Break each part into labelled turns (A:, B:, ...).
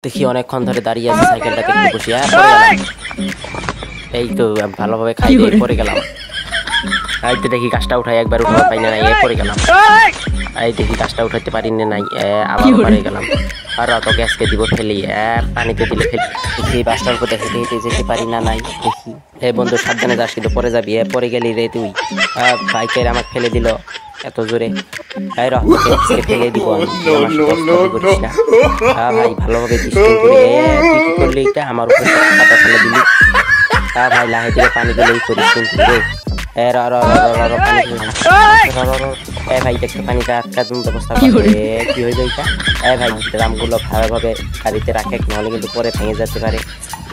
A: দেখি অনেকক্ষণ ধরে দাঁড়িয়ে আছে সাইকেলটাতে একটু বসে এই তো ভালোভাবে খাই দিয়ে পড়ে গেলাম। এই তো দেখি গাছটা উঠাই, একবার উঠাতে পারি না, পড়ে গেলাম। এই দেখি গাছটা উঠাতে পারি না, আবার পড়ে গেলাম। আর তোকে আজকে দিব ফেলি, পানিতে দিলে ফেলি। দেখি বাসটার উপর দেখে হেঁটে যেতে পারি না, দেখি। বন্ধু সাবধানে যাস, কিন্তু পরে যাবি, পরে গেলি রে তুই। বাইকের আমাকে ফেলে দিল এত জোরে। ফেলে দিব ভাই, ভালোভাবে তুই কি করলি এটা আমার উপরে পাতা ফেলে দিলি। ভাই লাহে দিলে পানি দিলেই করিস কিন্তু রে। ভাই দেখতে পানিটা আটকা অবস্থা কি হয়ে যায় এটা। ভাই ড্রামগুলো ভালোভাবে গাড়িতে রাখে, নাহলে কিন্তু পরে ভেঙে যেতে পারে।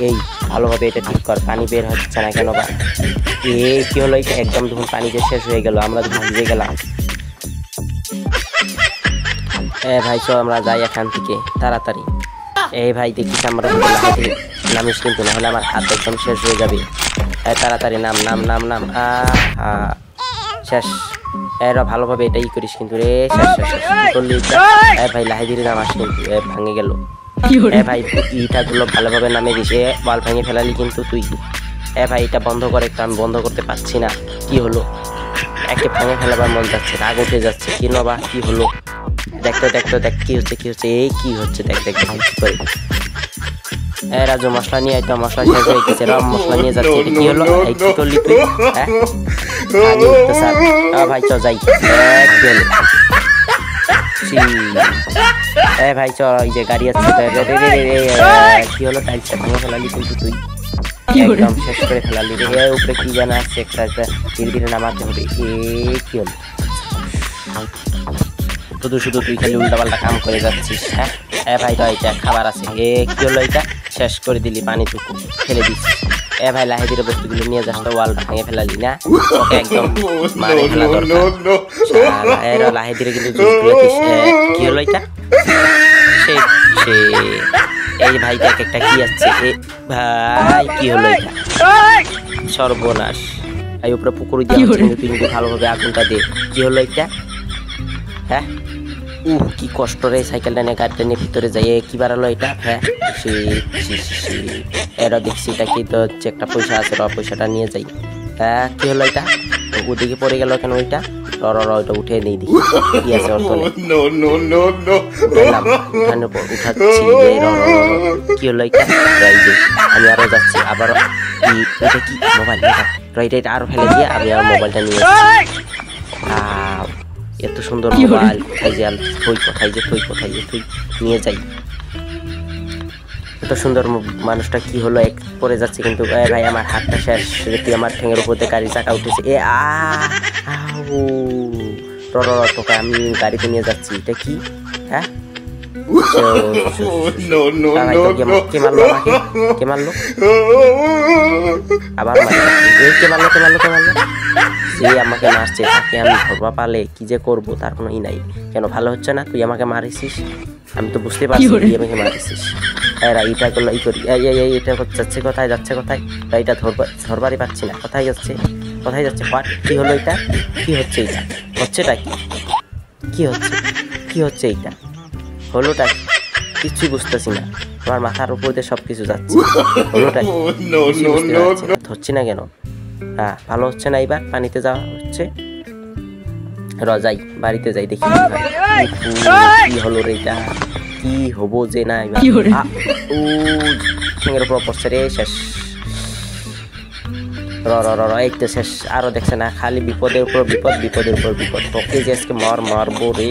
A: এই ভালোভাবে এটা ঠিক কর, পানি বের হচ্ছে না কেন বা। কি হলো এটা, একদম যখন পানিতে শেষ হয়ে গেল, আমরা যখন ভিজে গেলাম। ভাই চল আমরা যাই এখান থেকে তাড়াতাড়ি। ভাই দেখিস আমরা নামিস কিন্তু, নাহলে আমার হাত একদম শেষ হয়ে যাবে। তাড়াতাড়ি নাম নাম নাম নাম। শেষ। ভালোভাবে এটাই করিস কিন্তু রে। ভাই লাহে ধীরে নামাস কিন্তু, ভাঙে গেল। ভাই ইটাগুলো ভালোভাবে নামে দিস, বল ভেঙে ফেলালি কিন্তু তুই। ভাই এটা বন্ধ করে, একটু আমি বন্ধ করতে পারছি না। কি হলো, একে ভাঙে ফেলাবার মন যাচ্ছে, রাগ উঠে যাচ্ছে, কি নবা কি হলো। দেখতে দেখতে দেখ কি হচ্ছে, কি হচ্ছে, কি হচ্ছে, দেখ দেখ ভাই কি করে। রাজু মশলা নিয়ে আইতো, মশলা শেষ হয়ে গেছে, মশলা নিয়ে যাচ্ছে। এটা কি হলো, এই কি করলি তুই? ভাই চ যাই। ভাই চ, এই যে গাড়ি আছে। কি হলো, টাইলসটা ভেঙে ফেলালি কিন্তু তুই, একদম শেষ করে ফেলালি রে। উপরে কি জানা আছে, একটা ধীরে ধীরে নামাতে হবে। কি হলো, শুধু শুধু তুই খালি উল্টাপাল্টা কাম করে যাচ্ছিস। ভাই তো এটা খাবার আছে। কি হলো, এটা শেষ করে দিলি, পানিটুকু ফেলে দিচ্ছিস। ভাই লাহে ধীরে বস্তুগুলো নিয়ে যাস, ওয়াল ভেঙে ফেলালি না, ওকে একদম মারে ফেলা দরকার। লাহে ধীরে কিন্তু কি হলো এটা, এই ভাই দেখ একটা কি আসছে। ভাই কি হলো এটা, সর্বনাশ। এই উপরে পুকুর দিয়ে কিন্তু তুই কিন্তু ভালোভাবে আগুনটা দে। কি হলো এটা, কি কষ্ট রে, সাইকেলটা নিয়ে গাড়িটা নিয়ে ভিতরে যাই। কি বাড়ালো এটা, এরা দেখছি এটা কি তো হচ্ছে, একটা পয়সা আছে, পয়সাটা নিয়ে যাই। কি হলো এটা, ওদিকে পড়ে গেল কেন ওইটা। ওইটা উঠে নেই, দেখি কি আছে ওর তলে। উঠাচ্ছি। কি হলো এটা, আমি আরো যাচ্ছি, আবার এটা কি মোবাইল, এটা আরো ফেলে দিয়ে আমি আর মোবাইলটা নিয়ে এত সুন্দর মোবাইল, কোথায় যে কোথায় যে তুই নিয়ে যাই। এত সুন্দর মানুষটা কি হলো, এক পরে যাচ্ছে কিন্তু। ভাই আমার হাতটা শেষ, তুই আমার ঠেঙের উপর দিয়ে গাড়ি চাকা উঠেছে। তোকে আমি গাড়িতে নিয়ে যাচ্ছি। এটা কি, কে মারলো আমাকে, কে মারলো আবার, কে মারলো যে আমাকে মারছে, তাকে আমি ধরবা পালে কি যে করবো, তার কোনো নাই। কেন ভালো হচ্ছে না, তুই আমাকে মারিছিস, আমি তো বুঝতে পারছি তুই আমাকে মারিছিস। এইটা করলো, এই করি, এটা যাচ্ছে কোথায়, এটা ধরবারই পাচ্ছি না, কোথায় যাচ্ছে। কি হলো এটা, কি হচ্ছে এটা, হচ্ছেটা কি হচ্ছে এইটা, হলোটা কিছুই বুঝতেছি না। আমার মাথার উপর দিয়ে সবকিছু যাচ্ছে, হলোটা হচ্ছে না কেন। ভালো হচ্ছে না, এইবার পানিতে যাওয়া হচ্ছে। যাই বাড়িতে যাই, দেখি কি হলো রে, এটা কি হবো যে না। ঠেঙের উপর পড়ছে রে, শেষ। এই তো শেষ। আরো দেখছে না, খালি বিপদের উপর বিপদ, তোকে যে আজকে মারবো রে।